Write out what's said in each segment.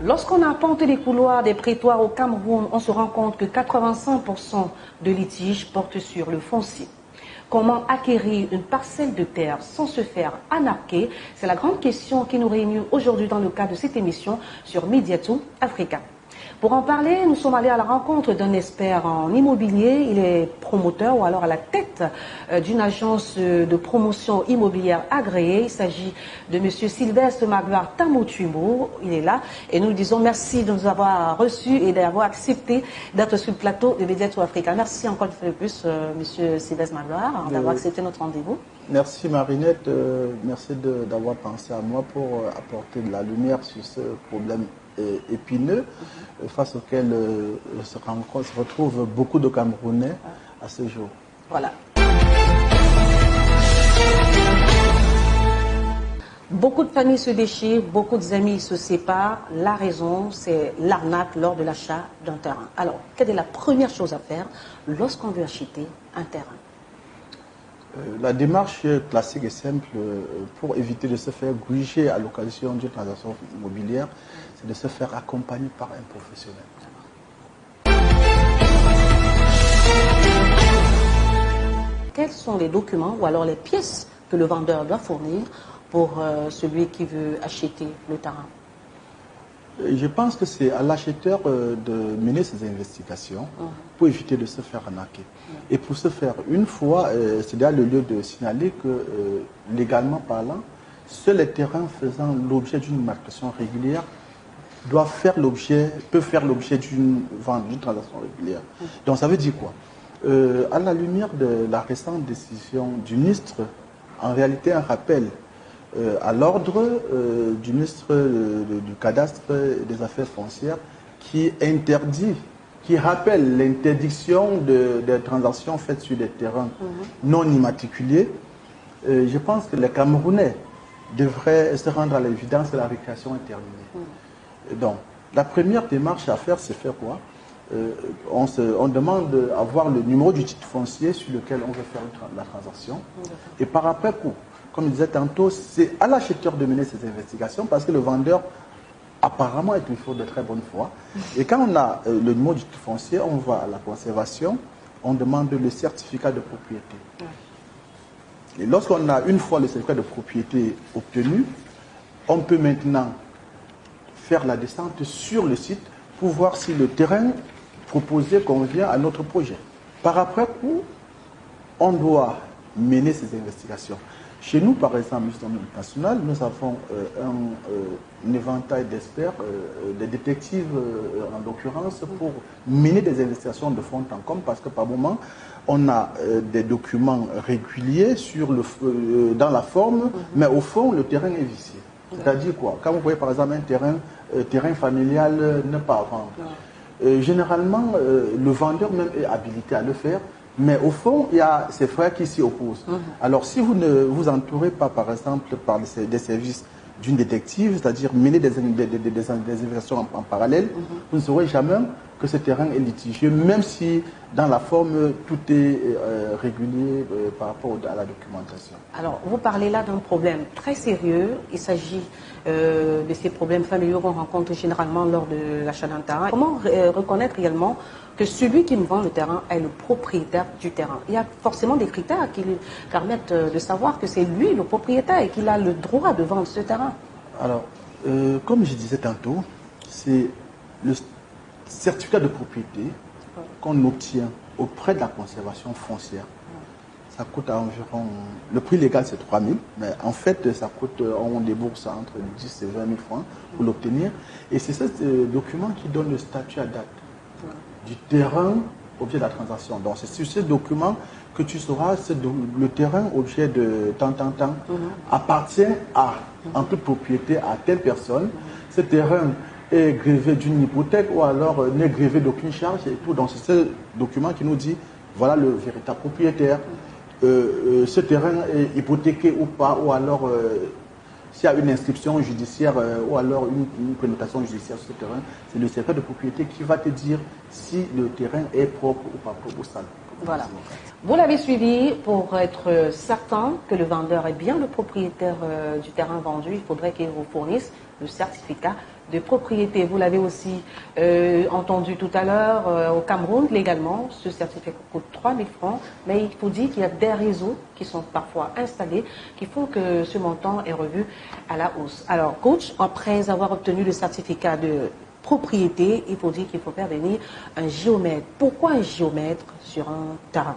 Lorsqu'on arpente les couloirs des prétoires au Cameroun, on se rend compte que 85% de litiges portent sur le foncier. Comment acquérir une parcelle de terre sans se faire arnaquer? C'est la grande question qui nous réunit aujourd'hui dans le cadre de cette émission sur Mediato Africa. Pour en parler, nous sommes allés à la rencontre d'un expert en immobilier. Il est promoteur ou alors à la tête d'une agence de promotion immobilière agréée. Il s'agit de M. Sylvestre Magloire Tamotumo. Il est là et nous disons merci de nous avoir reçus et d'avoir accepté d'être sur le plateau de Mediato Africa. Merci encore une fois de plus, M. Sylvestre Magloire, d'avoir accepté notre rendez-vous. Merci Marinette, merci d'avoir pensé à moi pour apporter de la lumière sur ce problème épineux face auquel se retrouvent beaucoup de Camerounais à ce jour. Voilà. Beaucoup de familles se déchirent, beaucoup d'amis se séparent. La raison, c'est l'arnaque lors de l'achat d'un terrain. Alors, quelle est la première chose à faire lorsqu'on veut acheter un terrain? La démarche classique et simple pour éviter de se faire gruger à l'occasion d'une transaction immobilière, c'est de se faire accompagner par un professionnel. Quels sont les documents ou alors les pièces que le vendeur doit fournir pour celui qui veut acheter le terrain? Je pense que c'est à l'acheteur de mener ses investigations pour éviter de se faire arnaquer. Et pour ce faire, une fois, c'est là le lieu de signaler que, légalement parlant, seuls les terrains faisant l'objet d'une marcation régulière peuvent faire l'objet d'une vente, d'une transaction régulière. Donc ça veut dire quoi? À la lumière de la récente décision du ministre, en réalité un rappel à l'ordre du ministre du cadastre et des affaires foncières qui rappelle l'interdiction des transactions faites sur des terrains non immatriculés. Je pense que les Camerounais devraient se rendre à l'évidence que la récréation est terminée. Donc, la première démarche à faire, c'est faire quoi? On demande à avoir le numéro du titre foncier sur lequel on veut faire la transaction. Et par après coup, comme je disais tantôt, c'est à l'acheteur de mener ses investigations parce que le vendeur, apparemment, est une faute de très bonne foi. Et quand on a le numéro du titre foncier, on va à la conservation, on demande le certificat de propriété. Et lorsqu'on a une fois le certificat de propriété obtenu, on peut maintenant faire la descente sur le site pour voir si le terrain proposé convient à notre projet. Par après coup, on doit mener ces investigations. Chez nous, par exemple, au niveau national, nous avons un éventail d'experts, des détectives en l'occurrence, pour mener des investigations de fond en comble, parce que par moment, on a des documents réguliers dans la forme, mais au fond, le terrain est vicié. C'est-à-dire quoi? Quand vous voyez par exemple un terrain familial ne pas vendre, généralement, le vendeur même est habilité à le faire. Mais au fond, il y a ses frères qui s'y opposent. Alors, si vous ne vous entourez pas, par exemple, par des services d'une détective, c'est-à-dire mener des investigations en parallèle, vous ne saurez jamais que ce terrain est litigieux, même si dans la forme, tout est régulier par rapport à la documentation. Alors, vous parlez là d'un problème très sérieux. Il s'agit de ces problèmes familiaux qu'on rencontre généralement lors de l'achat d'un terrain. Comment reconnaître réellement que celui qui nous vend le terrain est le propriétaire du terrain? Il y a forcément des critères qui lui permettent de savoir que c'est lui le propriétaire et qu'il a le droit de vendre ce terrain. Alors, comme je disais tantôt, c'est le certificat de propriété qu'on obtient auprès de la conservation foncière. Ça coûte environ, le prix légal c'est 3 000, mais en fait ça coûte, on débourse entre 10 et 20 000 francs pour l'obtenir. Et c'est ce document qui donne le statut à date du terrain objet de la transaction. Donc c'est sur ce document que tu sauras le terrain objet de tant appartient en toute propriété à telle personne. Ce terrain est grévé d'une hypothèque ou alors n'est grévé d'aucune charge et tout. Donc c'est ce document qui nous dit voilà le véritable propriétaire. Ce terrain est hypothéqué ou pas, ou alors s'il y a une inscription judiciaire ou alors une connotation judiciaire sur ce terrain, c'est le certificat de propriété qui va te dire si le terrain est propre ou pas propre ou sale. Voilà. Vous l'avez suivi pour être certain que le vendeur est bien le propriétaire du terrain vendu. Il faudrait qu'il vous fournisse le certificat de propriété. Vous l'avez aussi entendu tout à l'heure, au Cameroun, légalement, ce certificat coûte 3 000 francs, mais il faut dire qu'il y a des réseaux qui sont parfois installés qui font que ce montant est revu à la hausse. Alors, coach, après avoir obtenu le certificat de propriété, il faut dire qu'il faut faire venir un géomètre. Pourquoi un géomètre sur un terrain?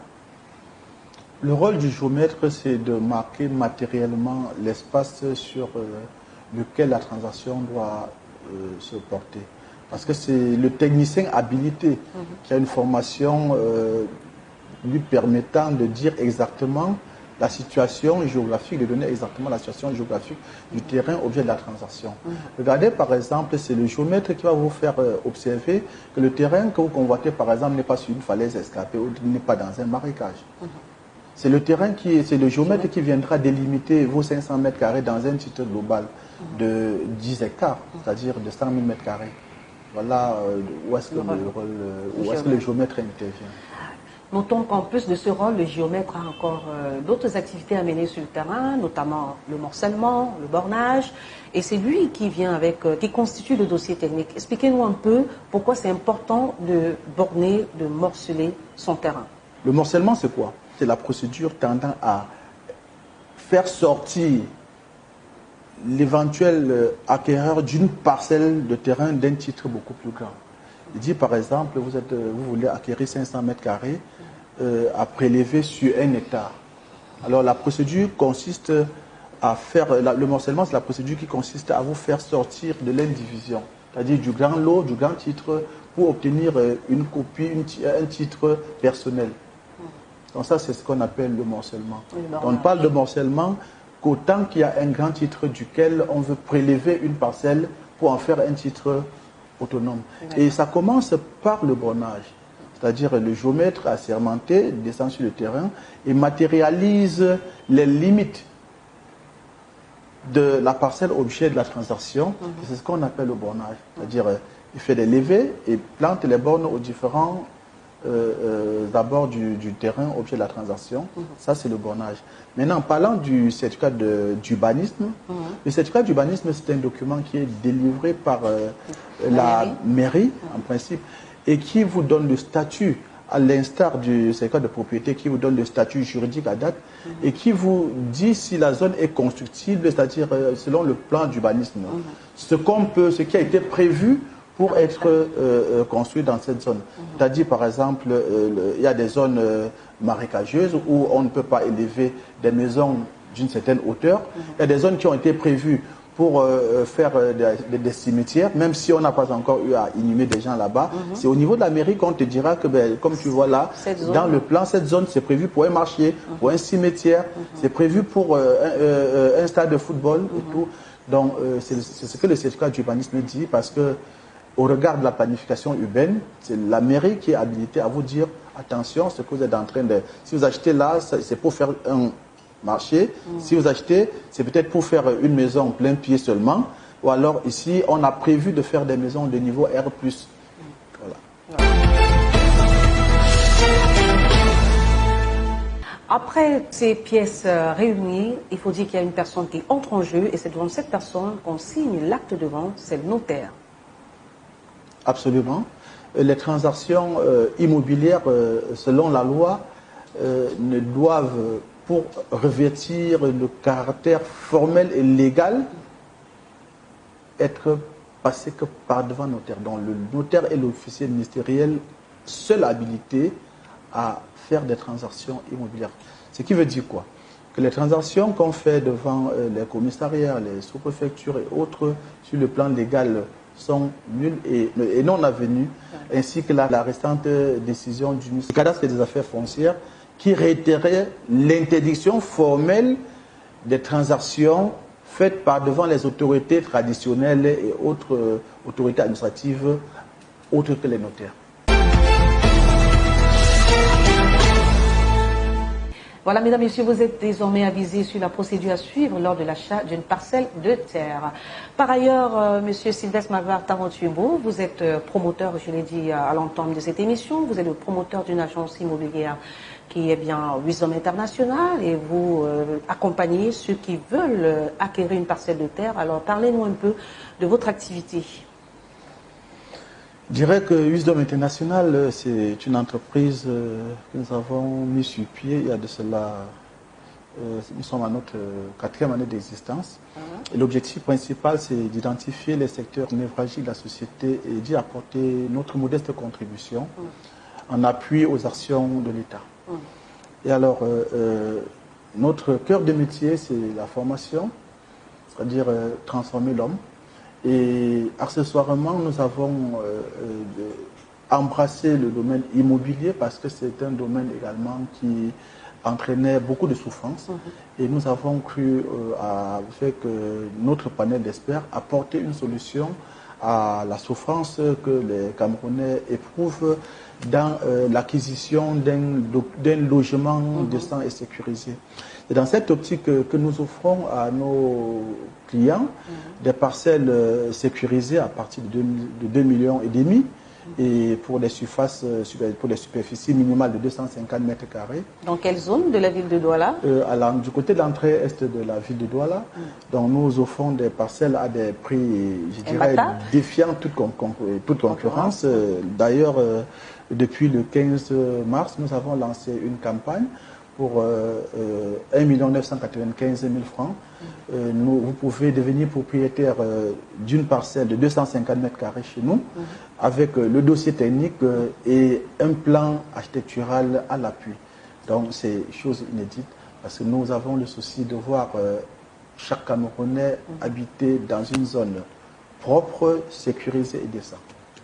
Le rôle du géomètre, c'est de marquer matériellement l'espace sur lequel la transaction doit se porter. Parce que c'est le technicien habilité qui a une formation lui permettant de dire exactement la situation géographique, de donner exactement la situation géographique du terrain objet de la transaction. Regardez par exemple, c'est le géomètre qui va vous faire observer que le terrain que vous convoitez par exemple n'est pas sur une falaise escarpée ou n'est pas dans un marécage. C'est le terrain c'est le géomètre qui viendra délimiter vos 500 mètres carrés dans un titre global de 10 hectares, c'est-à-dire de 100 000 mètres carrés. Voilà où est-ce que le géomètre intervient. Notons qu'en plus de ce rôle, le géomètre a encore d'autres activités à mener sur le terrain, notamment le morcellement, le bornage, et c'est lui qui vient avec, qui constitue le dossier technique. Expliquez-nous un peu pourquoi c'est important de borner, de morceler son terrain. Le morcellement, c'est quoi? C'est la procédure tendant à faire sortir l'éventuel acquéreur d'une parcelle de terrain d'un titre beaucoup plus grand. Il dit par exemple, vous voulez acquérir 500 mètres carrés à prélever sur 1 hectare. Alors la procédure consiste à faire, le morcellement c'est la procédure qui consiste à vous faire sortir de l'indivision, c'est-à-dire du grand lot, du grand titre, pour obtenir une copie, un titre personnel. Donc ça c'est ce qu'on appelle le morcellement. On parle de morcellement qu'autant qu'il y a un grand titre duquel on veut prélever une parcelle pour en faire un titre autonome. Et ça commence par le bornage. C'est-à-dire le géomètre assermenté descend sur le terrain et matérialise les limites de la parcelle objet de la transaction. C'est ce qu'on appelle le bornage. C'est-à-dire il fait des levées et plante les bornes aux différents abords du terrain objet de la transaction. Ça, c'est le bornage. Maintenant, parlant du certificat d'urbanisme, le certificat d'urbanisme, c'est un document qui est délivré par la mairie, en principe, et qui vous donne le statut, à l'instar du certificat de propriété, qui vous donne le statut juridique à date, et qui vous dit si la zone est constructible, c'est-à-dire selon le plan d'urbanisme, ce qui a été prévu pour être construit dans cette zone. C'est-à-dire, par exemple, il y a des zones marécageuses où on ne peut pas élever des maisons d'une certaine hauteur. Il y a des zones qui ont été prévues pour faire des cimetières, même si on n'a pas encore eu à inhumer des gens là-bas. C'est au niveau de la mairie qu'on te dira que, comme tu vois là, dans le plan, cette zone, c'est prévu pour un marché, pour un cimetière, c'est prévu pour un stade de football et tout. Donc, c'est ce que le certificat d'urbanisme dit, parce que au regard de la planification urbaine, c'est la mairie qui est habilitée à vous dire attention, ce que vous êtes en train de... Si vous achetez là, c'est pour faire un marché. Si vous achetez, c'est peut-être pour faire une maison plein pied seulement. Ou alors ici, on a prévu de faire des maisons de niveau R+. Voilà. Après ces pièces réunies, il faut dire qu'il y a une personne qui entre en jeu et c'est devant cette personne qu'on signe l'acte de vente, c'est le notaire. Absolument. Les transactions immobilières, selon la loi, ne doivent, pour revêtir le caractère formel et légal, être passées que par devant notaire. Donc le notaire est l'officier ministériel seul habilité à faire des transactions immobilières. Ce qui veut dire quoi? Que les transactions qu'on fait devant les commissariats, les sous-préfectures et autres, sur le plan légal, sont nulles et non avenues, ainsi que la restante décision du cadastre des affaires foncières qui réitérait l'interdiction formelle des transactions faites par devant les autorités traditionnelles et autres autorités administratives autres que les notaires. Voilà, mesdames, messieurs, vous êtes désormais avisés sur la procédure à suivre lors de l'achat d'une parcelle de terre. Par ailleurs, monsieur Sylvestre Magvar-Tarantumbo, vous êtes promoteur, je l'ai dit à l'entame de cette émission, vous êtes le promoteur d'une agence immobilière qui est bien Wisdom International et vous accompagnez ceux qui veulent acquérir une parcelle de terre. Alors, parlez-nous un peu de votre activité. Je dirais que Wisdom International, c'est une entreprise que nous avons mis sur pied il y a de cela, nous sommes à notre 4e année d'existence. Et l'objectif principal, c'est d'identifier les secteurs névralgiques de la société et d'y apporter notre modeste contribution en appui aux actions de l'État. Et alors, notre cœur de métier, c'est la formation, c'est-à-dire transformer l'homme. Et accessoirement, nous avons embrassé le domaine immobilier parce que c'est un domaine également qui entraînait beaucoup de souffrance. Et nous avons cru, avec notre panel d'experts, apporter une solution à la souffrance que les Camerounais éprouvent dans l'acquisition d'un logement décent et sécurisé. C'est dans cette optique que nous offrons à nos clients des parcelles sécurisées à partir de 2,5 millions et pour les surfaces, pour les superficies minimales de 250 mètres carrés. Dans quelle zone de la ville de Douala? Du côté de l'entrée est de la ville de Douala. Donc nous offrons des parcelles à des prix, je dirais, défiant toute concurrence. D'ailleurs, depuis le 15 mars, nous avons lancé une campagne pour 1 995 000 francs. Vous pouvez devenir propriétaire d'une parcelle de 250 mètres carrés chez nous, avec le dossier technique et un plan architectural à l'appui. Donc c'est chose inédite, parce que nous avons le souci de voir chaque Camerounais habiter dans une zone propre, sécurisée et décente.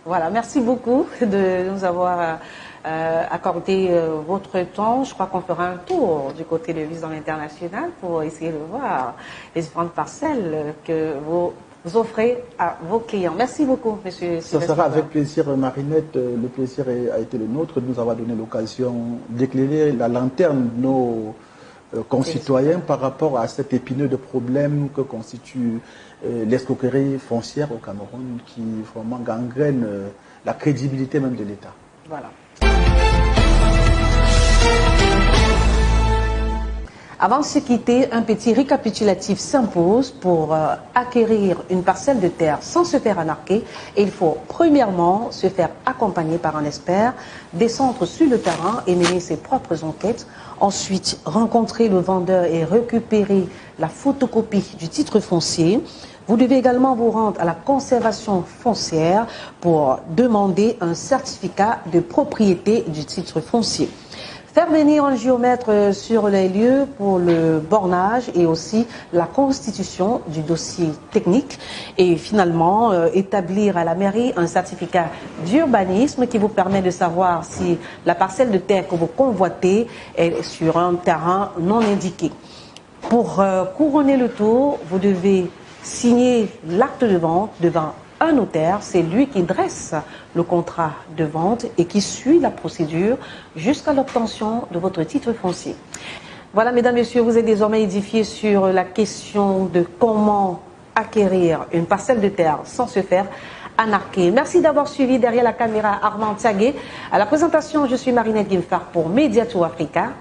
Voilà, merci beaucoup de nous avoir accordé votre temps. Je crois qu'on fera un tour du côté de Wisdom International pour essayer de voir les différentes parcelles que vous offrez à vos clients. Merci beaucoup, monsieur. Ça sera avec plaisir, Marinette. Le plaisir a été le nôtre de nous avoir donné l'occasion d'éclairer la lanterne de nos concitoyens par rapport à cet épineux de problème que constitue l'escroquerie foncière au Cameroun, qui vraiment gangrène la crédibilité même de l'État. Voilà. Avant de se quitter, un petit récapitulatif s'impose pour acquérir une parcelle de terre sans se faire arnaquer. Il faut premièrement se faire accompagner par un expert, descendre sur le terrain et mener ses propres enquêtes. Ensuite, rencontrer le vendeur et récupérer la photocopie du titre foncier. Vous devez également vous rendre à la conservation foncière pour demander un certificat de propriété du titre foncier. Faire venir un géomètre sur les lieux pour le bornage et aussi la constitution du dossier technique. Et finalement, établir à la mairie un certificat d'urbanisme qui vous permet de savoir si la parcelle de terre que vous convoitez est sur un terrain non indiqué. Pour couronner le tout, vous devez signer l'acte de vente devant un notaire. C'est lui qui dresse le contrat de vente et qui suit la procédure jusqu'à l'obtention de votre titre foncier. Voilà, mesdames, messieurs, vous êtes désormais édifiés sur la question de comment acquérir une parcelle de terre sans se faire arnaquer. Merci d'avoir suivi derrière la caméra Armand Thiagué. À la présentation, je suis Marinette Guimfard pour Mediator Africa.